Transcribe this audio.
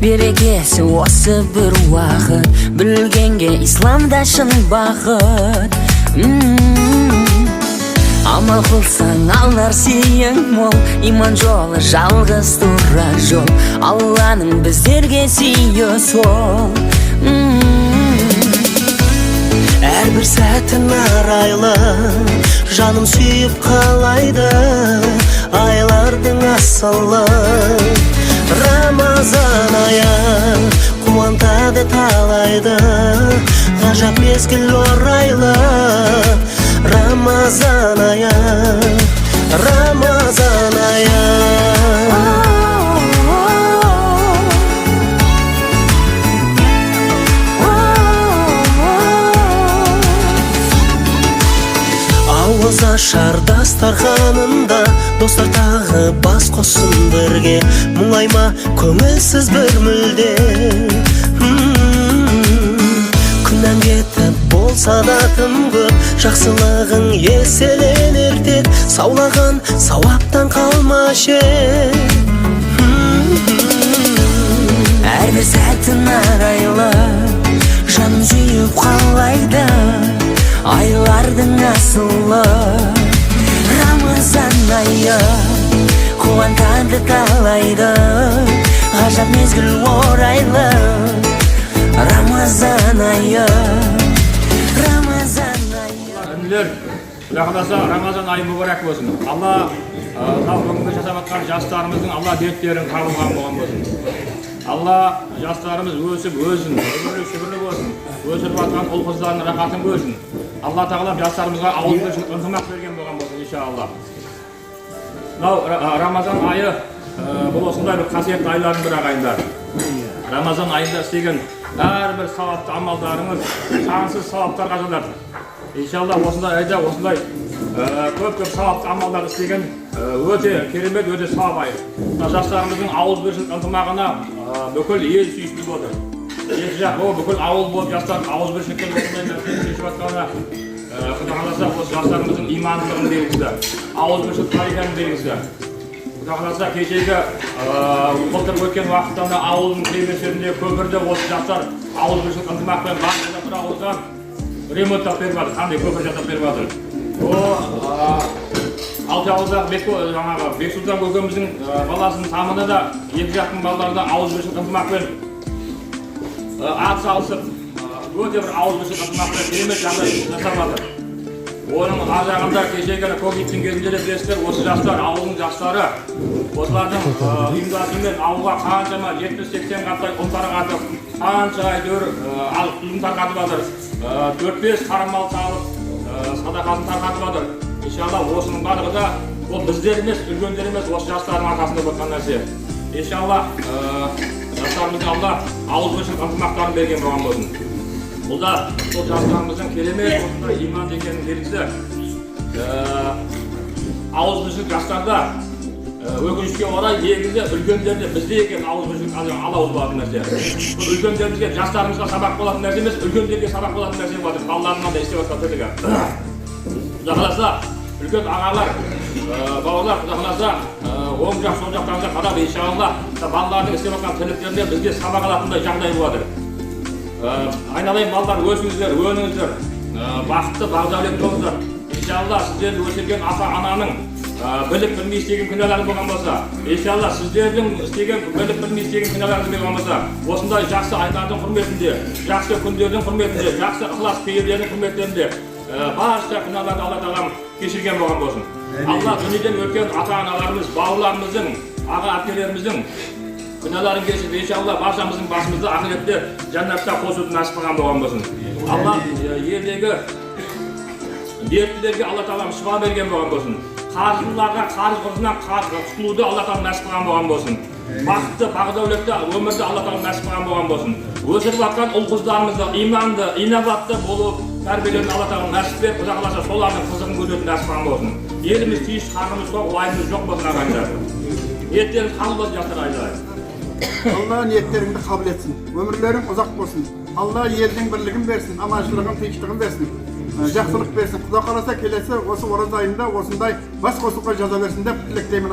берекесі осы бір уақыт, білгенге исламда шын бақыт. Амал қылсаң алар сүйең мол, иман жолы жалғыз тура жол, Алланың біздерге сүйі сол. Әрбір сәтін арайлы, жаным сүйіп қалайды, айлардың асылы. Рамазан айы қуантады талайды, ғажап мезгіл орайлы. Рамазан айы, Рамазан айы. Ауыз ашар дастарханында, достар тағы бас қосын бірге, мұңайма көңілсіз бір мүлде. Күнәм кетіп болса да тым көп, жақсылығың еселенер тек, саулаған сауаптан қалмашы. Әрбір сәтін арайлы, жаным сүйіп қалайды, айлардың асылы. Рамазан айы қуантады талайды, ғажап мезгіл орайлы. Рамазан айы, Рамазан айы. Інілер, құдағаласа Рамазан айы мүбәрәк болсын. Алла бүгінгі жасап жатқан жастарымыздың Алла дерттерін қабылған болған болсын. Алла жастарымыз өсіп өсін, өмірлі шүбірлі болсын, өсіп жатқан ұл-қыздардың рахатын көрсін. Алла тағала жастарымызға ауызбіршілік ынтымақ берген болған болсын, иншалла. Рамазан айы бұл осындай бір қасиетті айлардың бір ағайындар. Рамазан айында істеген әрбір сауапты амалдарыңыз сансыз сауаптарға жазылады. Иншалла осындай айда осындай көп сауапты амалдар істеген өте керемет, өте сауап айы. Жастарымыздың ауызбіршілік ынтымағына бүкіл ел сүйіспеншілік болды. Екі жақ бүкіл ауыл болып жастар ауызбіршіліктен осындай нәрсені шешіп жатқанына Құда қаласа осы жастарымыздың имандылығының белгісі, ауызбіршілік тарихының белгісі. Құда қаласа кешегі былтыр өткен уақыттан да ауылдың креместерінде көпірде осы жастар ауызбіршілік ынтымақпен басында бір ауылдан ремонттап беріп жатыр, қандай көпір жасап беріп жатыр. Алты ауылдағы Бексұлтан көкеміздің баласының тамына да екі жақтың балалары да ауызбіршілік ынтымақпен ат салысып, өте бір ауызбіршілік ынтымақпен керемет жағдай жасап жатыр. Оның ар жағында кешегі ковидтің кезінде де білесіздер, осы жастар, ауылдың жастары, осылардың ұйымдасымен ауылға қаншама 70-80 қаптай ұлтар қатып, қанша әйтеуір ұйымдар қатып жатыр, 4-5 қара мал салып, садақасын тарқатып жатыр. Иншалла осының барлығы да ол біздер емес, үлкендер емес, осы жастардың арқасында болған нәрсе. Иншалла жастарымыздың Алла ауызбіршілік ынтымақтарын берген болған болсын. Бұл да сол жастарымыздың керемет осындай иман екенінің белгісі. Ауызбіршілік жастарда өкінішке орай негізі үлкендерде бізде екен ауызбіршілік алауыз болатын нәрсе. Бұл үлкендерімізге, жастарымызға сабақ болатын нәрсе емес, үлкендерге сабақ болатын нәрсе болады. Балаларынан да істеп жатқан тірлігі. Құда қаласа үлкен ағалар, бауырлар, Құда қаласа оң жақ, сол жақтарына қарап, иншалла балалардың істеп жатқан тірліктеріне бізге сабақ алатындай жағдай болады. Айналайын балдар, өсіңіздер, өніңіздер, бақытты, бағдәулет болыңыздар. Иншалла сіздерді өсірген ата-ананың біліп-білмей істеген күнәлары болған болса, иншалла сіздердің біліп-білмей істеген күнәларыңыз болған болса, осындай жақсы айлардың құрметінде, жақсы күндердің құрметінде, жақсы ықылас пейілдердің құрметтерінде барша күнәларды Алла тағалам кешірген болған болсын. Алла дүниеден өткен ата-аналарымыз, бауырларымыздың, аға-әпкелеріміздің күнәларын кешіріп, иншалла баршамыздың басымызды ақиретте жәннатта қосуды нәсіп қылған болған болсын. Алла елдегі дерттілерге Алла тағалам шифа берген болған болсын. Қарыздыларға қарыз құрсынан құтылуды Алла тағалам нәсіп қылған болған болсын. Бақытты, бағдәулетті өмірді Алла тағалам нәсіп қылған болған болсын. Өсіріп жатқан ұл-қыздарымызды иманды, инабатты болып тәрбиелерін Алла тағалам нәсіп беріп, Құда қаласа солардың қызығын көретін нәсіп қылған болсын. Еліміз тыныш, қарнымыз тоқ, уайымымыз жоқ болсын ағайындар. Ниеттеріңіз қабыл болсын жастар айналайын. Алла ниеттеріңді қабыл етсін, өмірлерің ұзақ болсын. Алла елдің бірлігін берсін, аманшылығын, тыныштығын берсін, жақсылық берсін. Құда қаласа келесі осы ораза айында осындай бас қосуға жаза берсін деп тілектеймін.